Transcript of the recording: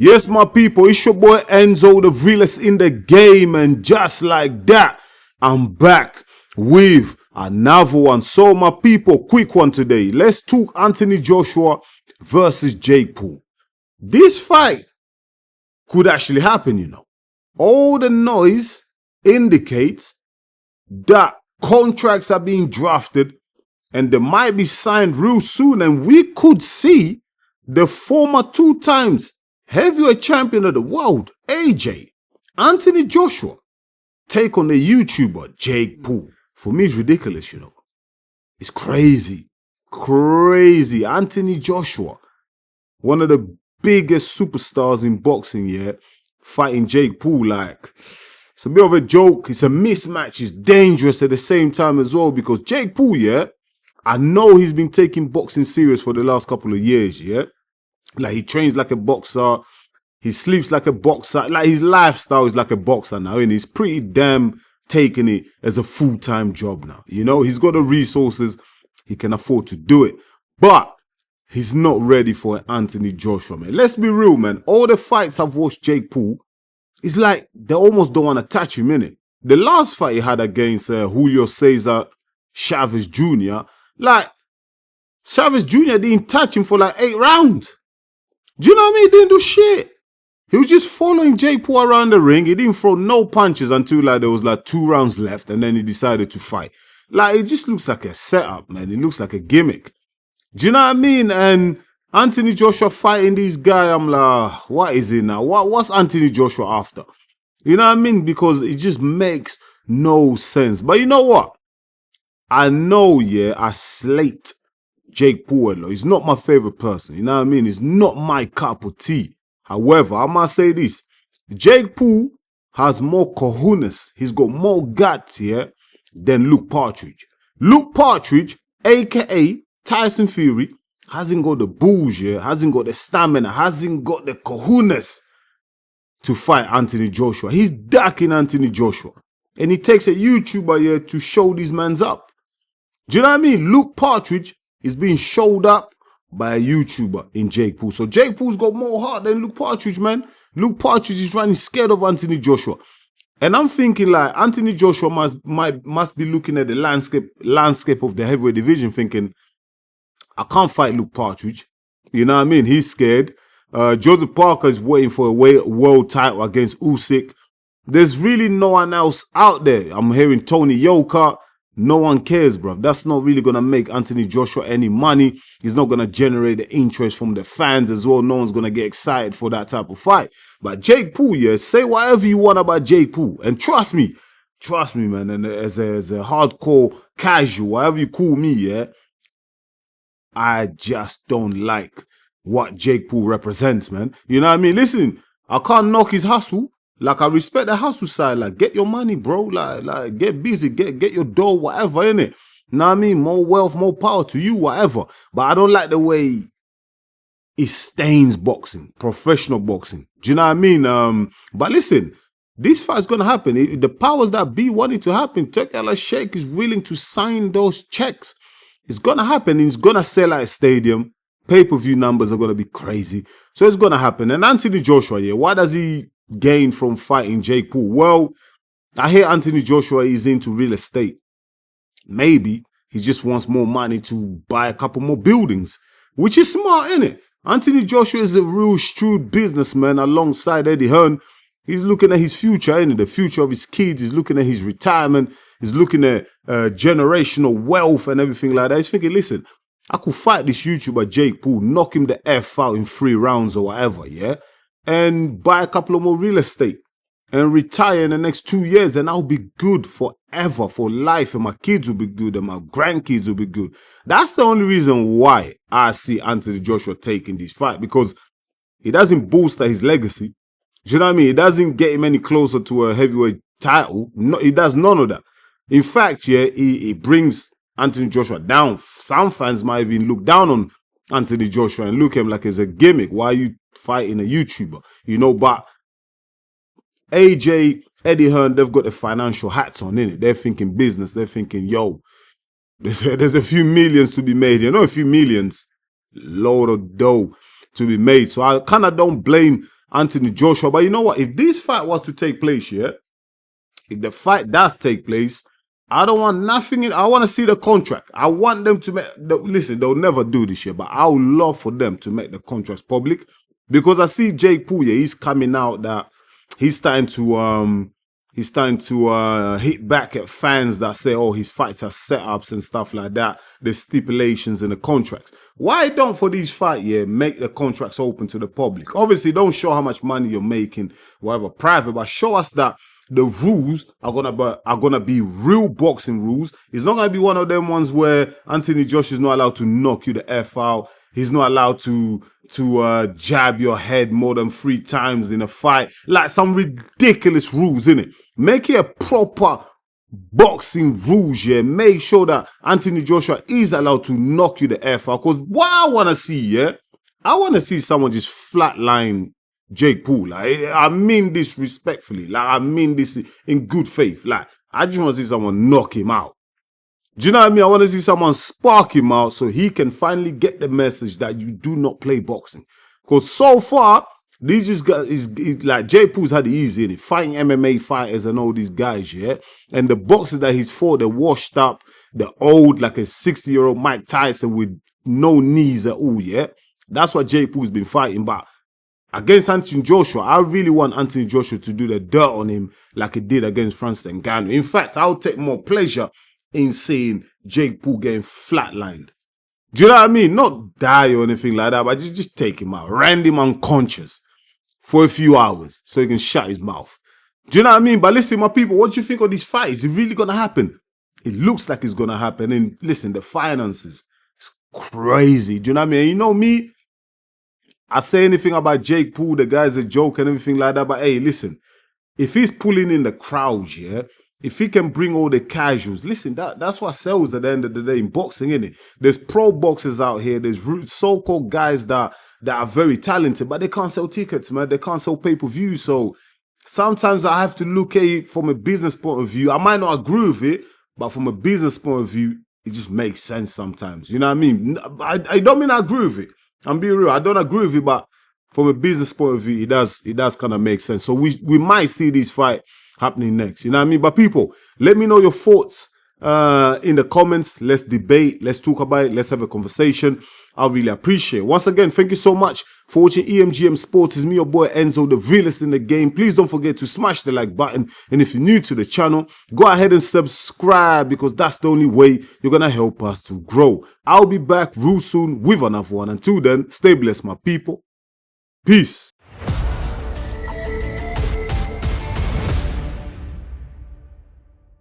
Yes, my people, it's your boy Enzo, the realest in the game, and just like that, I'm back with another one. So, my people, quick one today. Let's talk Anthony Joshua versus Jake Paul. This fight could actually happen, you know. All the noise indicates that contracts are being drafted and they might be signed real soon, and we could see the former 2 times heavyweight champion of the world, AJ, Anthony Joshua, take on the YouTuber Jake Paul. For me, it's ridiculous, you know. It's crazy. Crazy. Anthony Joshua, one of the biggest superstars in boxing, yeah, fighting Jake Paul. Like, it's a bit of a joke. It's a mismatch. It's dangerous at the same time as well, because Jake Paul, yeah, I know he's been taking boxing serious for the last couple of years, yeah. Like, he trains like a boxer. He sleeps like a boxer. Like, his lifestyle is like a boxer now, and he's pretty damn taking it as a full-time job now. You know, he's got the resources. He can afford to do it. But he's not ready for Anthony Joshua, man. Let's be real, man. All the fights I've watched Jake Paul, it's like they almost don't want to touch him, innit? The last fight he had against Julio Cesar Chavez Jr., like, Chavez Jr. didn't touch him for like 8 rounds. Do you know what I mean? He didn't do shit. He was just following Jake Paul around the ring. He didn't throw no punches until like there was like 2 rounds left, and then he decided to fight. Like, it just looks like a setup, man. It looks like a gimmick. Do you know what I mean? And Anthony Joshua fighting this guy, I'm like, what is it now? What's Anthony Joshua after? You know what I mean? Because it just makes no sense. But you know what? I know, yeah, I slate Jake Paul a lot. He's not my favorite person. You know what I mean? He's not my cup of tea. However, I must say this. Jake Paul has more cojones. He's got more guts here than Luke Partridge. Luke Partridge, a.k.a. Tyson Fury, hasn't got the balls here, hasn't got the stamina, hasn't got the cojones to fight Anthony Joshua. He's ducking Anthony Joshua. And he takes a YouTuber here to show these mans up. Do you know what I mean? Luke Partridge is being showed up by a YouTuber in Jake Paul. So Jake Paul's got more heart than Luke Partridge, man. Luke Partridge is running scared of Anthony Joshua. And I'm thinking, like, Anthony Joshua must be looking at the landscape of the heavyweight division thinking, I can't fight Luke Partridge. You know what I mean? He's scared. Joseph Parker is waiting for a world title against Usyk. There's really no one else out there. I'm hearing Tony Yoka. No one cares, bruv. That's not really going to make Anthony Joshua any money. He's not going to generate the interest from the fans as well. No one's going to get excited for that type of fight. But Jake Paul, yeah, say whatever you want about Jake Paul. And trust me, man, and as a hardcore casual, whatever you call me, yeah, I just don't like what Jake Paul represents, man. You know what I mean? Listen, I can't knock his hustle. Like, I respect the hustle side. Like, get your money, bro. Like get busy, get your dough, whatever, innit? You know what I mean? More wealth, more power to you, whatever. But I don't like the way it stains boxing, professional boxing. Do you know what I mean? But listen, this fight's gonna happen. The powers that be want it to happen. Turki Al-Sheikh is willing to sign those checks. It's gonna happen. It's gonna sell at a stadium. Pay-per-view numbers are gonna be crazy. So it's gonna happen. And Anthony Joshua, yeah, why does he gain from fighting Jake Paul? Well, I hear Anthony Joshua is into real estate. Maybe he just wants more money to buy a couple more buildings, which is smart, isn't it? Anthony Joshua is a real shrewd businessman alongside Eddie Hearn. He's looking at his future, innit? The future of his kids. He's looking at his retirement. He's looking at generational wealth and everything like that. He's thinking, listen, I could fight this YouTuber Jake Paul, knock him the F out in 3 rounds or whatever, yeah? And buy a couple of more real estate and retire in the next 2 years, and I'll be good forever, for life, and my kids will be good and my grandkids will be good. That's the only reason why I see Anthony Joshua taking this fight, because he doesn't bolster his legacy. Do you know what I mean? It doesn't get him any closer to a heavyweight title. No, he does none of that. In fact, yeah, he brings Anthony Joshua down. Some fans might even look down on Anthony Joshua and look at him like it's a gimmick. Why are you fighting a YouTuber? You know, but AJ, Eddie Hearn, they've got the financial hats on, innit? They're thinking business. They're thinking, yo, there's a few millions to be made. You know, a few millions, load of dough to be made. So I kind of don't blame Anthony Joshua. But you know what? If this fight was to take place, yeah, if the fight does take place, I don't want nothing in. I want to see the contract. I want them to make. Listen, they'll never do this shit, but I would love for them to make the contracts public, because I see Jake Paul. Yeah, he's coming out that he's starting to hit back at fans that say, oh, his fights are setups and stuff like that. The stipulations in the contracts. Why don't for these fights, yeah, make the contracts open to the public? Obviously, don't show how much money you're making, whatever, private, but show us that the rules are gonna be real boxing rules. It's not gonna be one of them ones where Anthony Joshua is not allowed to knock you the F out. He's not allowed to jab your head more than 3 times in a fight. Like some ridiculous rules, innit? Make it a proper boxing rules, yeah. Make sure that Anthony Joshua is allowed to knock you the F out. Because what I want to see, yeah, I want to see someone just flatline Jake Paul. Like, I mean this respectfully. Like, I mean this in good faith. Like, I just want to see someone knock him out. Do you know what I mean? I want to see someone spark him out so he can finally get the message that you do not play boxing. Because so far, these just guys, like Jake Paul's had it easy in it, fighting MMA fighters and all these guys, yeah? And the boxers that he's fought, they're washed up, they're old, like a 60-year-old Mike Tyson with no knees at all, yeah? That's what Jake Paul's been fighting. But against Anthony Joshua, I really want Anthony Joshua to do the dirt on him like he did against Francis Ngannou. In fact, I'll take more pleasure in seeing Jake Paul getting flatlined. Do you know what I mean? Not die or anything like that, but just take him out, rend him unconscious for a few hours so he can shut his mouth. Do you know what I mean? But listen, my people, what do you think of these fights? Is it really going to happen? It looks like it's going to happen. And listen, the finances, it's crazy. Do you know what I mean? And you know me, I say anything about Jake Paul, the guy's a joke and everything like that. But hey, listen, if he's pulling in the crowds, yeah, if he can bring all the casuals, listen, that's what sells at the end of the day in boxing, innit? There's pro boxers out here. There's so-called guys that are very talented, but they can't sell tickets, man. They can't sell pay-per-view. So sometimes I have to look at it from a business point of view. I might not agree with it, but from a business point of view, it just makes sense sometimes. You know what I mean? I don't mean I agree with it. I'm being real. I don't agree with it, but from a business point of view, it does kind of make sense. So we might see this fight happening next. You know what I mean? But people, let me know your thoughts in the comments. Let's debate. Let's talk about it. Let's have a conversation. I really appreciate it. Once again, thank you so much for watching EMGM Sports. It's me, your boy Enzo, the realest in the game. Please don't forget to smash the like button. And if you're new to the channel, go ahead and subscribe, because that's the only way you're going to help us to grow. I'll be back real soon with another one. Until then, stay blessed, my people. Peace.